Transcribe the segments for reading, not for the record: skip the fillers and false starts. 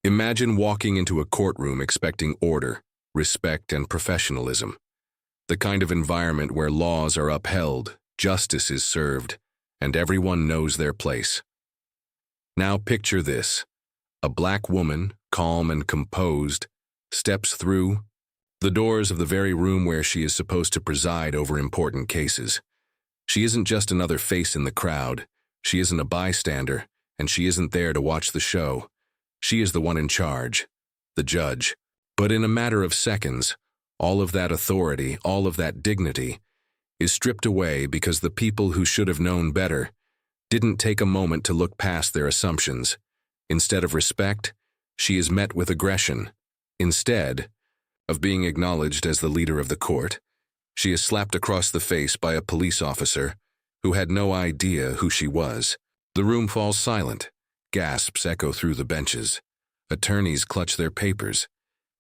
Imagine walking into a courtroom expecting order, respect, and professionalism. The kind of environment where laws are upheld, justice is served, and everyone knows their place. Now picture this. A black woman, calm and composed, steps through the doors of the very room where she is supposed to preside over important cases. She isn't just another face in the crowd. She isn't a bystander, and she isn't there to watch the show. She is the one in charge, the judge. But in a matter of seconds, all of that authority, all of that dignity, is stripped away because the people who should have known better didn't take a moment to look past their assumptions. Instead of respect, she is met with aggression. Instead of being acknowledged as the leader of the court, she is slapped across the face by a police officer who had no idea who she was. The room falls silent. Gasps echo through the benches. Attorneys clutch their papers.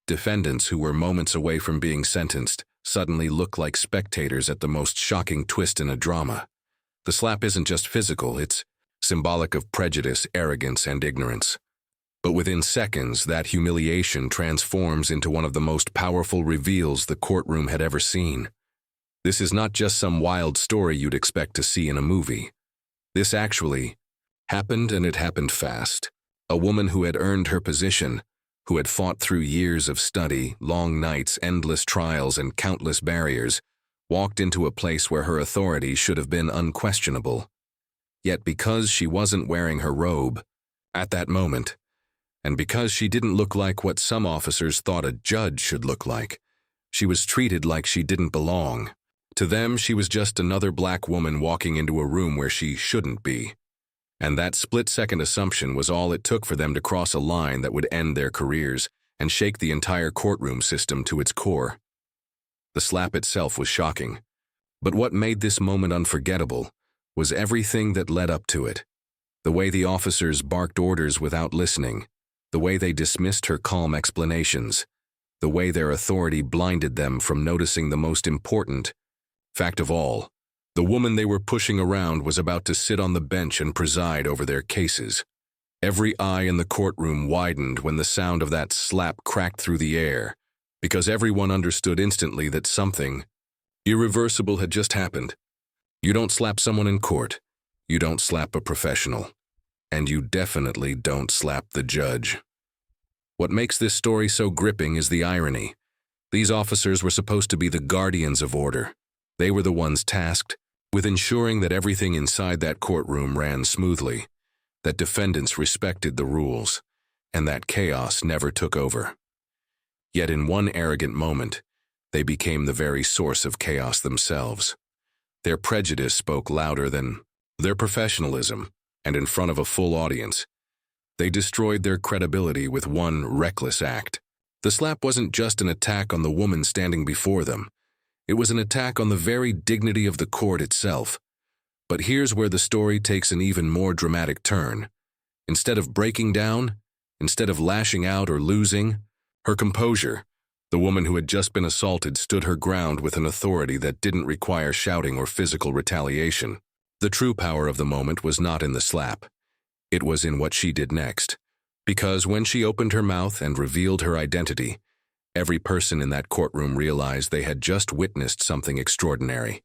Defendants who were moments away from being sentenced suddenly look like spectators at the most shocking twist in a drama. The slap isn't just physical, it's symbolic of prejudice, arrogance, and ignorance. But within seconds, that humiliation transforms into one of the most powerful reveals the courtroom had ever seen. This is not just some wild story you'd expect to see in a movie. This actually happened, and it happened fast. A woman who had earned her position, who had fought through years of study, long nights, endless trials, and countless barriers, walked into a place where her authority should have been unquestionable. Yet because she wasn't wearing her robe at that moment, and because she didn't look like what some officers thought a judge should look like, she was treated like she didn't belong. To them, she was just another black woman walking into a room where she shouldn't be. And that split-second assumption was all it took for them to cross a line that would end their careers and shake the entire courtroom system to its core. The slap itself was shocking, but what made this moment unforgettable was everything that led up to it. The way the officers barked orders without listening, the way they dismissed her calm explanations, the way their authority blinded them from noticing the most important fact of all. The woman they were pushing around was about to sit on the bench and preside over their cases. Every eye in the courtroom widened when the sound of that slap cracked through the air, because everyone understood instantly that something irreversible had just happened. You don't slap someone in court. You don't slap a professional. And you definitely don't slap the judge. What makes this story so gripping is the irony. These officers were supposed to be the guardians of order. They were the ones tasked with ensuring that everything inside that courtroom ran smoothly, that defendants respected the rules, and that chaos never took over. Yet in one arrogant moment, they became the very source of chaos themselves. Their prejudice spoke louder than their professionalism, and in front of a full audience, they destroyed their credibility with one reckless act. The slap wasn't just an attack on the woman standing before them. It was an attack on the very dignity of the court itself. But here's where the story takes an even more dramatic turn. Instead of breaking down, instead of lashing out or losing, her composure, the woman who had just been assaulted, stood her ground with an authority that didn't require shouting or physical retaliation. The true power of the moment was not in the slap. It was in what she did next. Because when she opened her mouth and revealed her identity, every person in that courtroom realized they had just witnessed something extraordinary.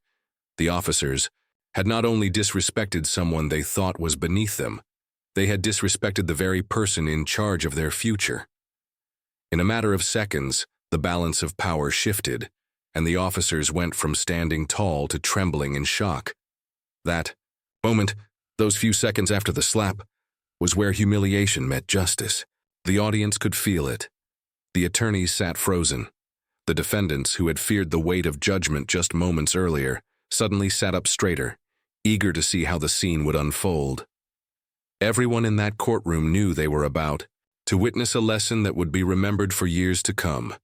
The officers had not only disrespected someone they thought was beneath them, they had disrespected the very person in charge of their future. In a matter of seconds, the balance of power shifted, and the officers went from standing tall to trembling in shock. That moment, those few seconds after the slap, was where humiliation met justice. The audience could feel it. The attorneys sat frozen. The defendants, who had feared the weight of judgment just moments earlier, suddenly sat up straighter, eager to see how the scene would unfold. Everyone in that courtroom knew they were about to witness a lesson that would be remembered for years to come.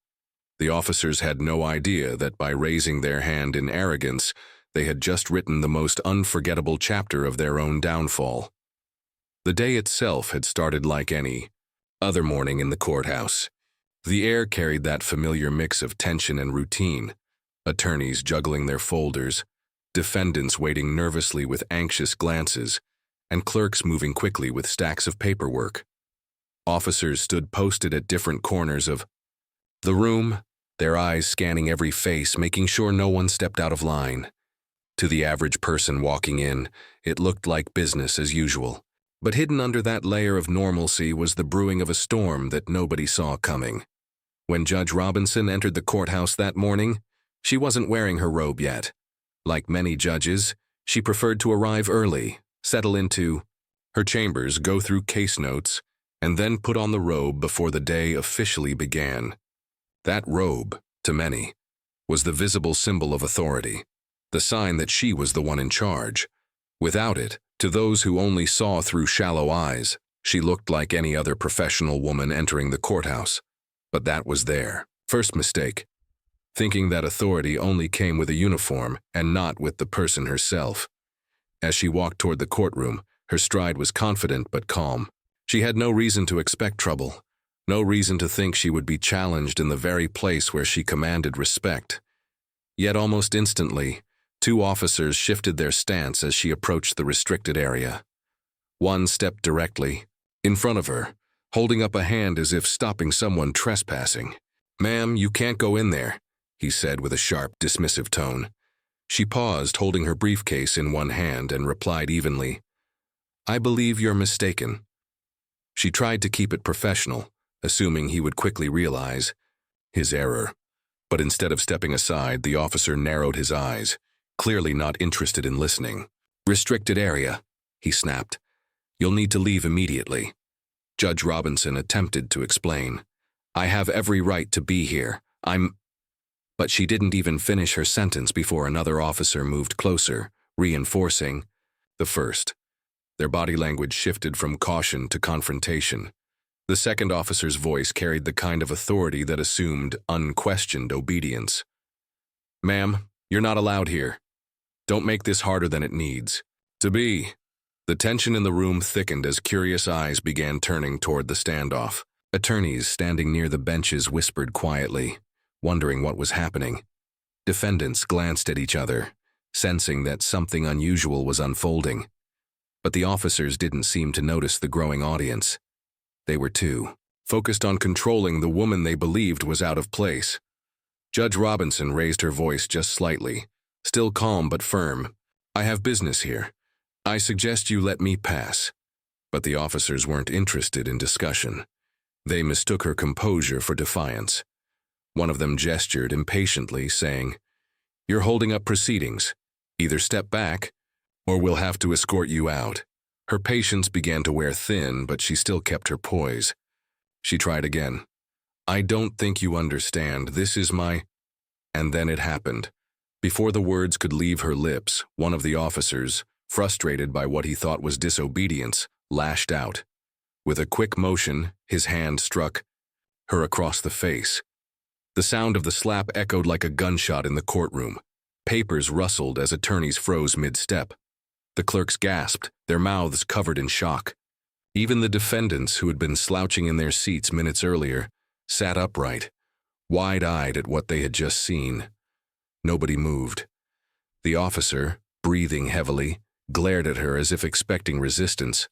The officers had no idea that by raising their hand in arrogance, they had just written the most unforgettable chapter of their own downfall. The day itself had started like any other morning in the courthouse. The air carried that familiar mix of tension and routine, attorneys juggling their folders, defendants waiting nervously with anxious glances, and clerks moving quickly with stacks of paperwork. Officers stood posted at different corners of the room, their eyes scanning every face, making sure no one stepped out of line. To the average person walking in, it looked like business as usual. But hidden under that layer of normalcy was the brewing of a storm that nobody saw coming. When Judge Robinson entered the courthouse that morning, she wasn't wearing her robe yet. Like many judges, she preferred to arrive early, settle into her chambers, go through case notes, and then put on the robe before the day officially began. That robe, to many, was the visible symbol of authority, the sign that she was the one in charge. Without it, to those who only saw through shallow eyes, she looked like any other professional woman entering the courthouse. But that was their first mistake, thinking that authority only came with a uniform and not with the person herself. As she walked toward the courtroom, her stride was confident but calm. She had no reason to expect trouble, no reason to think she would be challenged in the very place where she commanded respect. Yet almost instantly, 2 officers shifted their stance as she approached the restricted area. One stepped directly in front of her, holding up a hand as if stopping someone trespassing. "Ma'am, you can't go in there," he said with a sharp, dismissive tone. She paused, holding her briefcase in one hand, and replied evenly, "I believe you're mistaken." She tried to keep it professional, assuming he would quickly realize his error. But instead of stepping aside, the officer narrowed his eyes, clearly not interested in listening. "Restricted area," he snapped. "You'll need to leave immediately." Judge Robinson attempted to explain. "I have every right to be here. But she didn't even finish her sentence before another officer moved closer, reinforcing the first. Their body language shifted from caution to confrontation. The second officer's voice carried the kind of authority that assumed unquestioned obedience. "Ma'am, you're not allowed here. Don't make this harder than it needs to be." The tension in the room thickened as curious eyes began turning toward the standoff. Attorneys standing near the benches whispered quietly, wondering what was happening. Defendants glanced at each other, sensing that something unusual was unfolding. But the officers didn't seem to notice the growing audience. They were too focused on controlling the woman they believed was out of place. Judge Robinson raised her voice just slightly, still calm but firm. "I have business here. I suggest you let me pass." But the officers weren't interested in discussion. They mistook her composure for defiance. One of them gestured impatiently, saying, "You're holding up proceedings. Either step back, or we'll have to escort you out." Her patience began to wear thin, but she still kept her poise. She tried again. "I don't think you understand. This is my—" And then it happened. Before the words could leave her lips, one of the officers, frustrated by what he thought was disobedience, lashed out. With a quick motion, his hand struck her across the face. The sound of the slap echoed like a gunshot in the courtroom. Papers rustled as attorneys froze mid-step. The clerks gasped, their mouths covered in shock. Even the defendants, who had been slouching in their seats minutes earlier, sat upright, wide-eyed at what they had just seen. Nobody moved. The officer, breathing heavily, glared at her as if expecting resistance,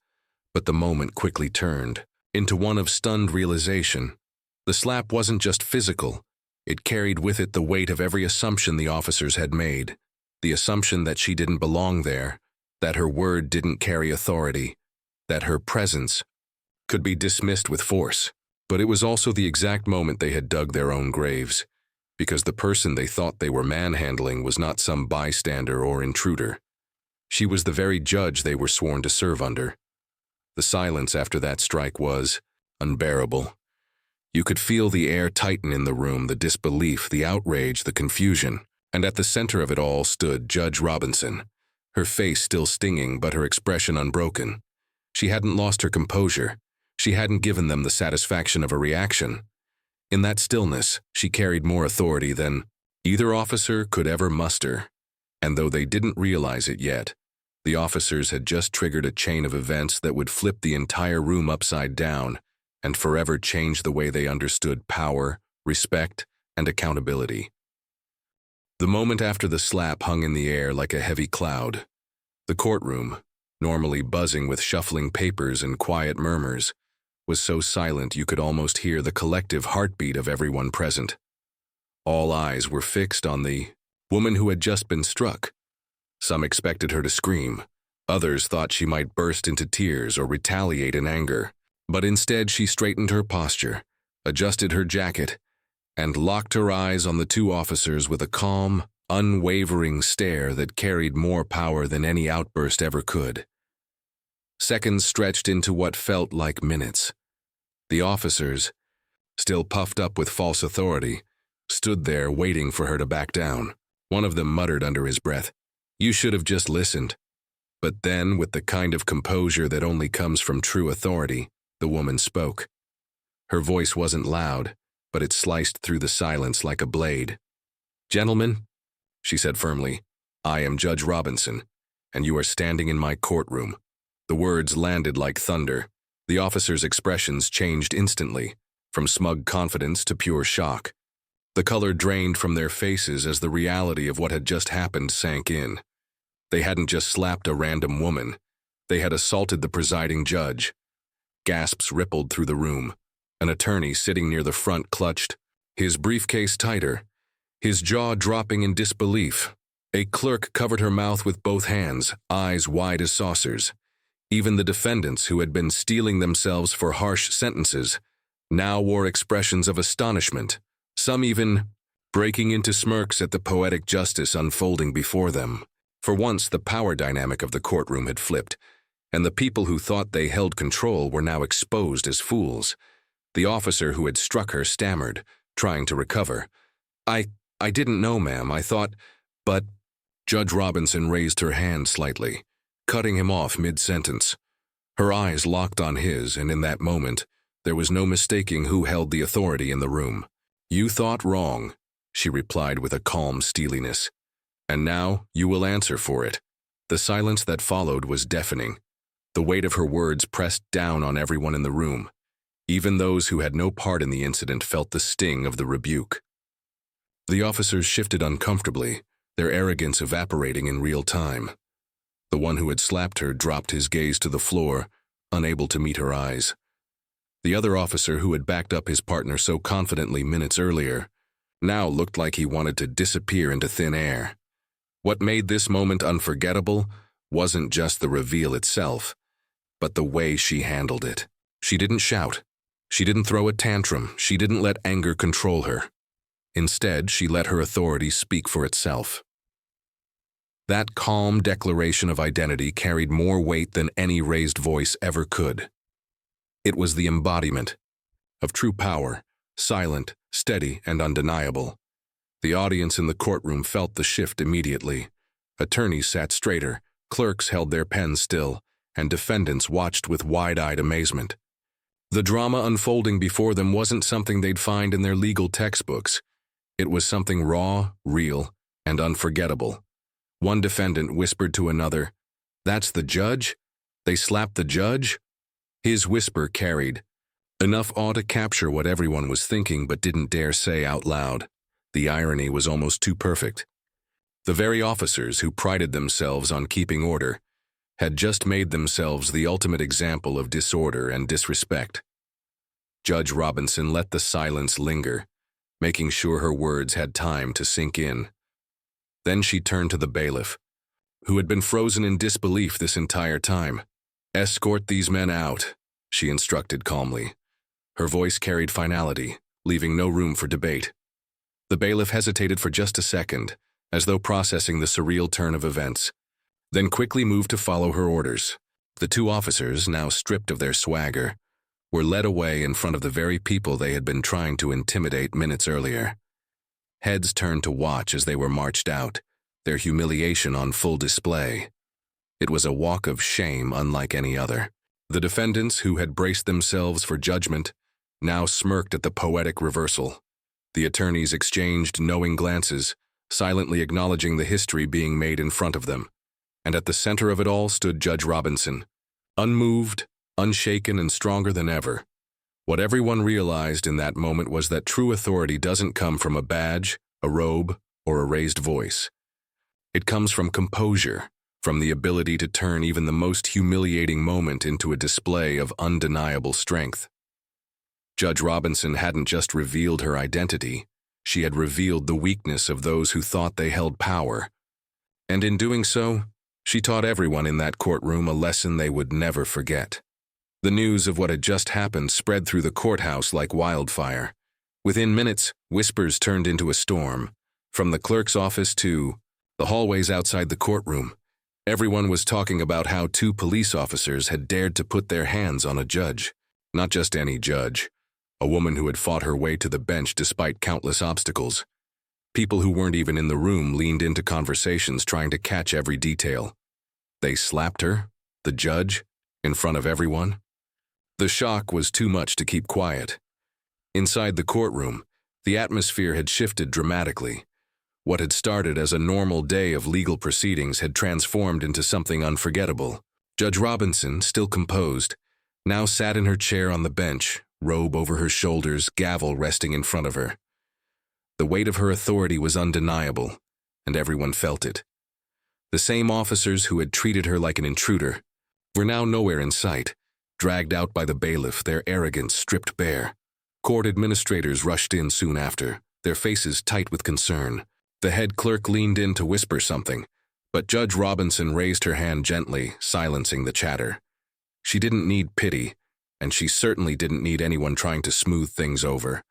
but the moment quickly turned into one of stunned realization. The slap wasn't just physical. It carried with it the weight of every assumption the officers had made. The assumption that she didn't belong there, that her word didn't carry authority, that her presence could be dismissed with force. But it was also the exact moment they had dug their own graves, because the person they thought they were manhandling was not some bystander or intruder. She was the very judge they were sworn to serve under. The silence after that strike was unbearable. You could feel the air tighten in the room, the disbelief, the outrage, the confusion. And at the center of it all stood Judge Robinson, her face still stinging but her expression unbroken. She hadn't lost her composure. She hadn't given them the satisfaction of a reaction. In that stillness, she carried more authority than either officer could ever muster. And though they didn't realize it yet, the officers had just triggered a chain of events that would flip the entire room upside down and forever change the way they understood power, respect, and accountability. The moment after the slap hung in the air like a heavy cloud. The courtroom, normally buzzing with shuffling papers and quiet murmurs, was so silent you could almost hear the collective heartbeat of everyone present. All eyes were fixed on the woman who had just been struck. Some expected her to scream. Others thought she might burst into tears or retaliate in anger. But instead she straightened her posture, adjusted her jacket, and locked her eyes on the two officers with a calm, unwavering stare that carried more power than any outburst ever could. Seconds stretched into what felt like minutes. The officers, still puffed up with false authority, stood there waiting for her to back down. One of them muttered under his breath, "You should have just listened." But then, with the kind of composure that only comes from true authority, the woman spoke. Her voice wasn't loud, but it sliced through the silence like a blade. "Gentlemen," she said firmly, "I am Judge Robinson, and you are standing in my courtroom." The words landed like thunder. The officers' expressions changed instantly, from smug confidence to pure shock. The color drained from their faces as the reality of what had just happened sank in. They hadn't just slapped a random woman. They had assaulted the presiding judge. Gasps rippled through the room. An attorney sitting near the front clutched his briefcase tighter, his jaw dropping in disbelief. A clerk covered her mouth with both hands, eyes wide as saucers. Even the defendants, who had been steeling themselves for harsh sentences, now wore expressions of astonishment, some even breaking into smirks at the poetic justice unfolding before them. For once, the power dynamic of the courtroom had flipped, and the people who thought they held control were now exposed as fools. The officer who had struck her stammered, trying to recover. I didn't know, ma'am. I thought, but..." Judge Robinson raised her hand slightly, cutting him off mid-sentence. Her eyes locked on his, and in that moment, there was no mistaking who held the authority in the room. "You thought wrong," she replied with a calm steeliness. "And now you will answer for it." The silence that followed was deafening. The weight of her words pressed down on everyone in the room. Even those who had no part in the incident felt the sting of the rebuke. The officers shifted uncomfortably, their arrogance evaporating in real time. The one who had slapped her dropped his gaze to the floor, unable to meet her eyes. The other officer, who had backed up his partner so confidently minutes earlier, now looked like he wanted to disappear into thin air. What made this moment unforgettable wasn't just the reveal itself, but the way she handled it. She didn't shout. She didn't throw a tantrum. She didn't let anger control her. Instead, she let her authority speak for itself. That calm declaration of identity carried more weight than any raised voice ever could. It was the embodiment of true power, silent, steady, and undeniable. The audience in the courtroom felt the shift immediately. Attorneys sat straighter, clerks held their pens still, and defendants watched with wide-eyed amazement. The drama unfolding before them wasn't something they'd find in their legal textbooks. It was something raw, real, and unforgettable. One defendant whispered to another, "That's the judge? They slapped the judge?" His whisper carried enough awe to capture what everyone was thinking but didn't dare say out loud. The irony was almost too perfect. The very officers who prided themselves on keeping order had just made themselves the ultimate example of disorder and disrespect. Judge Robinson let the silence linger, making sure her words had time to sink in. Then she turned to the bailiff, who had been frozen in disbelief this entire time. "Escort these men out," she instructed calmly. Her voice carried finality, leaving no room for debate. The bailiff hesitated for just a second, as though processing the surreal turn of events, then quickly moved to follow her orders. The two officers, now stripped of their swagger, were led away in front of the very people they had been trying to intimidate minutes earlier. Heads turned to watch as they were marched out, their humiliation on full display. It was a walk of shame unlike any other. The defendants, who had braced themselves for judgment, now smirked at the poetic reversal. The attorneys exchanged knowing glances, silently acknowledging the history being made in front of them. And at the center of it all stood Judge Robinson, unmoved, unshaken, and stronger than ever. What everyone realized in that moment was that true authority doesn't come from a badge, a robe, or a raised voice. It comes from composure, from the ability to turn even the most humiliating moment into a display of undeniable strength. Judge Robinson hadn't just revealed her identity, she had revealed the weakness of those who thought they held power. And in doing so, she taught everyone in that courtroom a lesson they would never forget. The news of what had just happened spread through the courthouse like wildfire. Within minutes, whispers turned into a storm. From the clerk's office to the hallways outside the courtroom, everyone was talking about how 2 police officers had dared to put their hands on a judge. Not just any judge, a woman who had fought her way to the bench despite countless obstacles. People who weren't even in the room leaned into conversations trying to catch every detail. They slapped her, the judge, in front of everyone. The shock was too much to keep quiet. Inside the courtroom, the atmosphere had shifted dramatically. What had started as a normal day of legal proceedings had transformed into something unforgettable. Judge Robinson, still composed, now sat in her chair on the bench, robe over her shoulders, gavel resting in front of her. The weight of her authority was undeniable, and everyone felt it. The same officers who had treated her like an intruder were now nowhere in sight, dragged out by the bailiff, their arrogance stripped bare. Court administrators rushed in soon after, their faces tight with concern. The head clerk leaned in to whisper something, but Judge Robinson raised her hand gently, silencing the chatter. She didn't need pity, and she certainly didn't need anyone trying to smooth things over.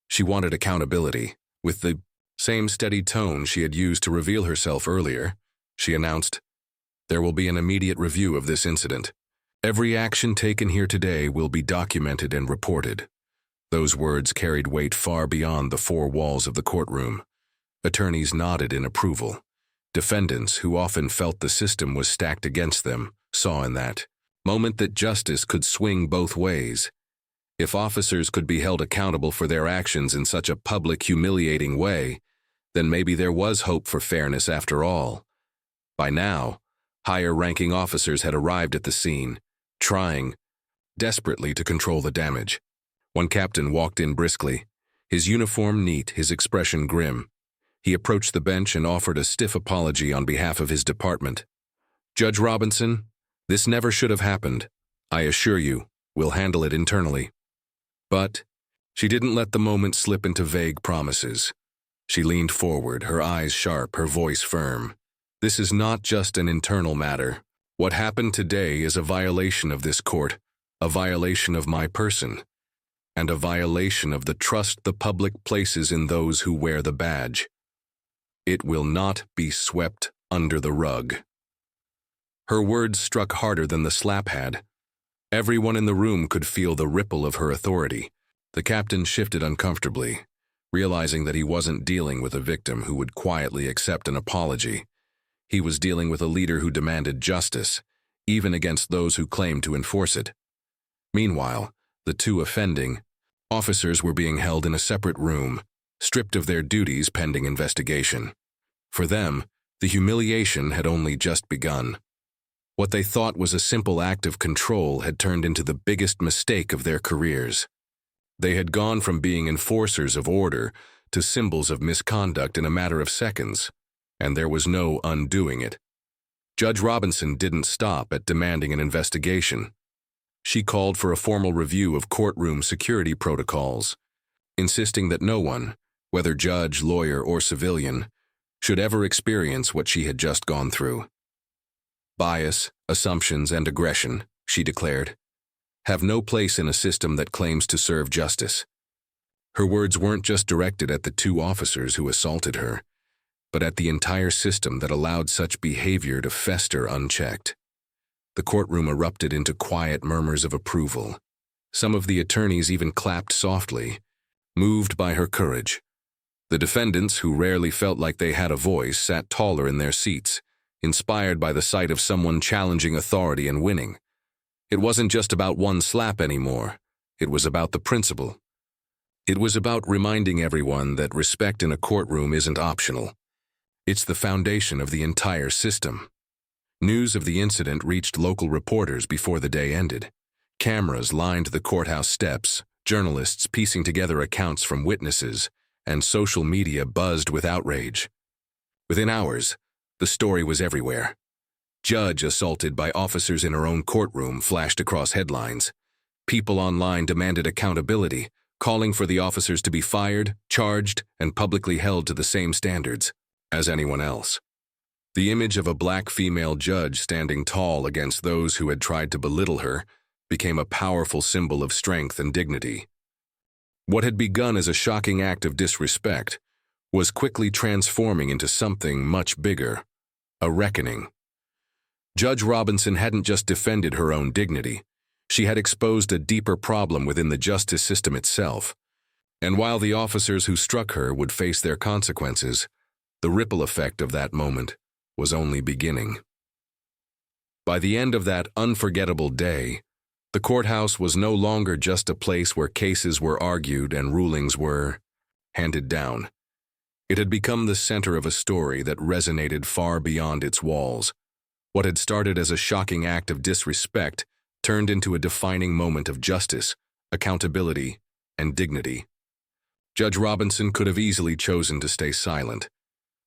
She wanted accountability. With the same steady tone she had used to reveal herself earlier, she announced, "There will be an immediate review of this incident. Every action taken here today will be documented and reported." Those words carried weight far beyond the 4 walls of the courtroom. Attorneys nodded in approval. Defendants, who often felt the system was stacked against them, saw in that moment that justice could swing both ways. If officers could be held accountable for their actions in such a public, humiliating way, then maybe there was hope for fairness after all. By now, higher-ranking officers had arrived at the scene, trying desperately to control the damage. One captain walked in briskly, his uniform neat, his expression grim. He approached the bench and offered a stiff apology on behalf of his department. "Judge Robinson, this never should have happened. I assure you, we'll handle it internally." But she didn't let the moment slip into vague promises. She leaned forward, her eyes sharp, her voice firm. "This is not just an internal matter. What happened today is a violation of this court, a violation of my person, and a violation of the trust the public places in those who wear the badge. It will not be swept under the rug." Her words struck harder than the slap had. Everyone in the room could feel the ripple of her authority. The captain shifted uncomfortably, realizing that he wasn't dealing with a victim who would quietly accept an apology. He was dealing with a leader who demanded justice, even against those who claimed to enforce it. Meanwhile, the 2 offending officers were being held in a separate room, stripped of their duties pending investigation. For them, the humiliation had only just begun. What they thought was a simple act of control had turned into the biggest mistake of their careers. They had gone from being enforcers of order to symbols of misconduct in a matter of seconds, and there was no undoing it. Judge Robinson didn't stop at demanding an investigation. She called for a formal review of courtroom security protocols, insisting that no one, whether judge, lawyer, or civilian, should ever experience what she had just gone through. "Bias, assumptions, and aggression," she declared, "have no place in a system that claims to serve justice." Her words weren't just directed at the 2 officers who assaulted her, but at the entire system that allowed such behavior to fester unchecked. The courtroom erupted into quiet murmurs of approval. Some of the attorneys even clapped softly, moved by her courage. The defendants, who rarely felt like they had a voice, sat taller in their seats, inspired by the sight of someone challenging authority and winning. It wasn't just about one slap anymore. It was about the principle. It was about reminding everyone that respect in a courtroom isn't optional. It's the foundation of the entire system. News of the incident reached local reporters before the day ended. Cameras lined the courthouse steps, journalists piecing together accounts from witnesses, and social media buzzed with outrage. Within hours, the story was everywhere. "Judge assaulted by officers in her own courtroom" flashed across headlines. People online demanded accountability, calling for the officers to be fired, charged, and publicly held to the same standards as anyone else. The image of a black female judge standing tall against those who had tried to belittle her became a powerful symbol of strength and dignity. What had begun as a shocking act of disrespect was quickly transforming into something much bigger, a reckoning. Judge Robinson hadn't just defended her own dignity, she had exposed a deeper problem within the justice system itself. And while the officers who struck her would face their consequences, the ripple effect of that moment was only beginning. By the end of that unforgettable day, the courthouse was no longer just a place where cases were argued and rulings were handed down. It had become the center of a story that resonated far beyond its walls. What had started as a shocking act of disrespect turned into a defining moment of justice, accountability, and dignity. Judge Robinson could have easily chosen to stay silent,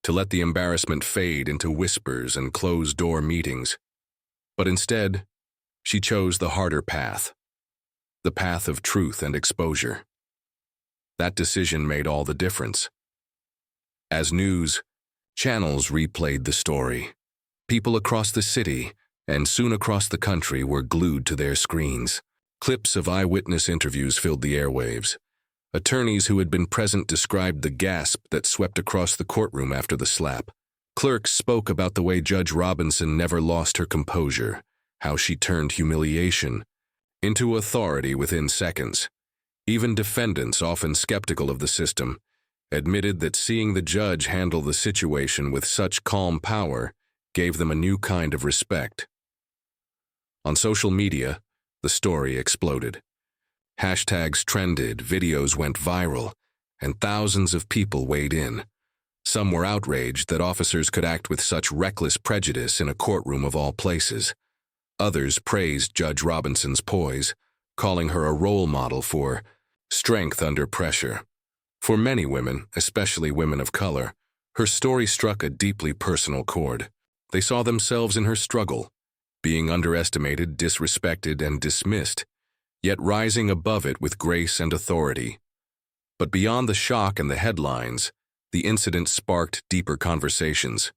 to let the embarrassment fade into whispers and closed-door meetings. But instead, she chose the harder path, the path of truth and exposure. That decision made all the difference. As news channels replayed the story, people across the city and soon across the country were glued to their screens. Clips of eyewitness interviews filled the airwaves. Attorneys who had been present described the gasp that swept across the courtroom after the slap. Clerks spoke about the way Judge Robinson never lost her composure, how she turned humiliation into authority within seconds. Even defendants, often skeptical of the system, admitted that seeing the judge handle the situation with such calm power gave them a new kind of respect. On social media, the story exploded. Hashtags trended, videos went viral, and thousands of people weighed in. Some were outraged that officers could act with such reckless prejudice in a courtroom of all places. Others praised Judge Robinson's poise, calling her a role model for strength under pressure. For many women, especially women of color, her story struck a deeply personal chord. They saw themselves in her struggle, being underestimated, disrespected, and dismissed, yet rising above it with grace and authority. But beyond the shock and the headlines, the incident sparked deeper conversations.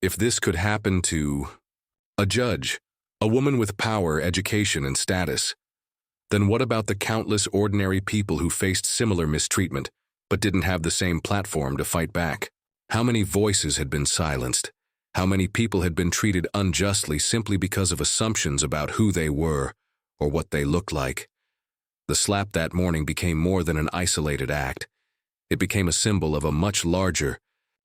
If this could happen to a judge, a woman with power, education, and status, then what about the countless ordinary people who faced similar mistreatment but didn't have the same platform to fight back? How many voices had been silenced? How many people had been treated unjustly simply because of assumptions about who they were or what they looked like? The slap that morning became more than an isolated act. It became a symbol of a much larger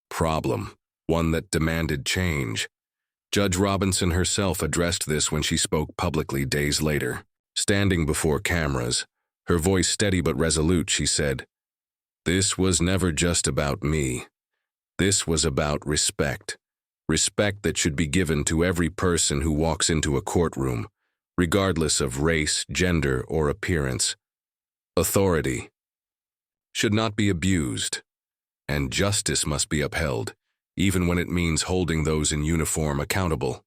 problem, one that demanded change. Judge Robinson herself addressed this when she spoke publicly days later. Standing before cameras, her voice steady but resolute, she said, "This was never just about me. This was about respect. Respect that should be given to every person who walks into a courtroom, regardless of race, gender, or appearance. Authority should not be abused, and justice must be upheld, even when it means holding those in uniform accountable."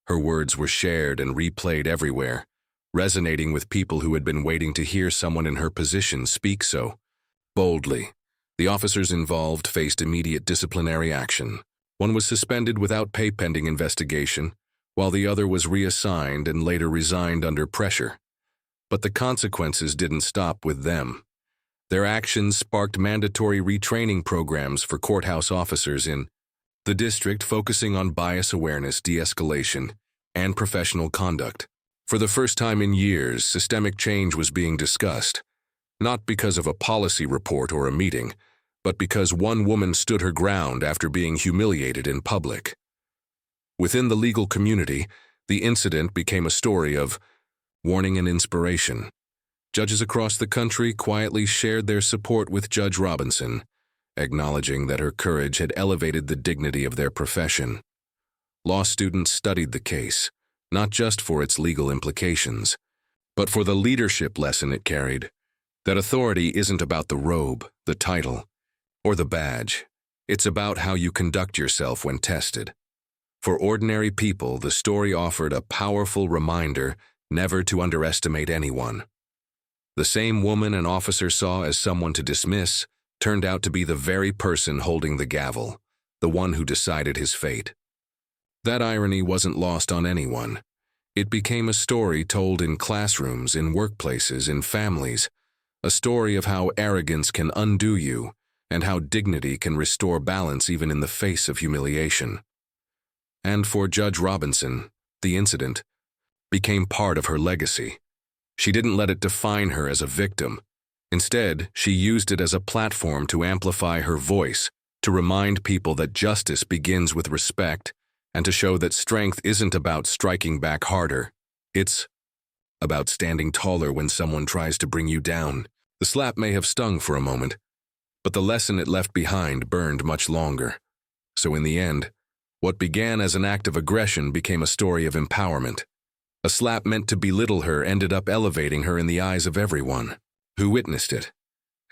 Her words were shared and replayed everywhere, resonating with people who had been waiting to hear someone in her position speak so boldly. The officers involved faced immediate disciplinary action. One was suspended without pay pending investigation, while the other was reassigned and later resigned under pressure. But the consequences didn't stop with them. Their actions sparked mandatory retraining programs for courthouse officers in the district, focusing on bias awareness, de-escalation, and professional conduct. For the first time in years, systemic change was being discussed, not because of a policy report or a meeting, but because one woman stood her ground after being humiliated in public. Within the legal community, the incident became a story of warning and inspiration. Judges across the country quietly shared their support with Judge Robinson, acknowledging that her courage had elevated the dignity of their profession. Law students studied the case, not just for its legal implications, but for the leadership lesson it carried, that authority isn't about the robe, the title, or the badge. It's about how you conduct yourself when tested. For ordinary people, the story offered a powerful reminder never to underestimate anyone. The same woman an officer saw as someone to dismiss turned out to be the very person holding the gavel, the one who decided his fate. That irony wasn't lost on anyone. It became a story told in classrooms, in workplaces, in families, a story of how arrogance can undo you and how dignity can restore balance even in the face of humiliation. And for Judge Robinson, the incident became part of her legacy. She didn't let it define her as a victim. Instead, she used it as a platform to amplify her voice, to remind people that justice begins with respect, and to show that strength isn't about striking back harder. It's about standing taller when someone tries to bring you down. The slap may have stung for a moment, but the lesson it left behind burned much longer. So in the end, what began as an act of aggression became a story of empowerment. A slap meant to belittle her ended up elevating her in the eyes of everyone who witnessed it.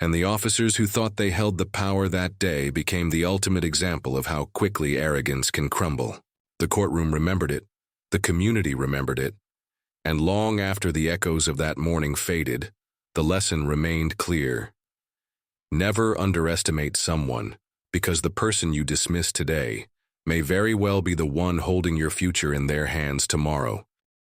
And the officers who thought they held the power that day became the ultimate example of how quickly arrogance can crumble. The courtroom remembered it, the community remembered it, and long after the echoes of that morning faded, the lesson remained clear. Never underestimate someone, because the person you dismiss today may very well be the one holding your future in their hands tomorrow.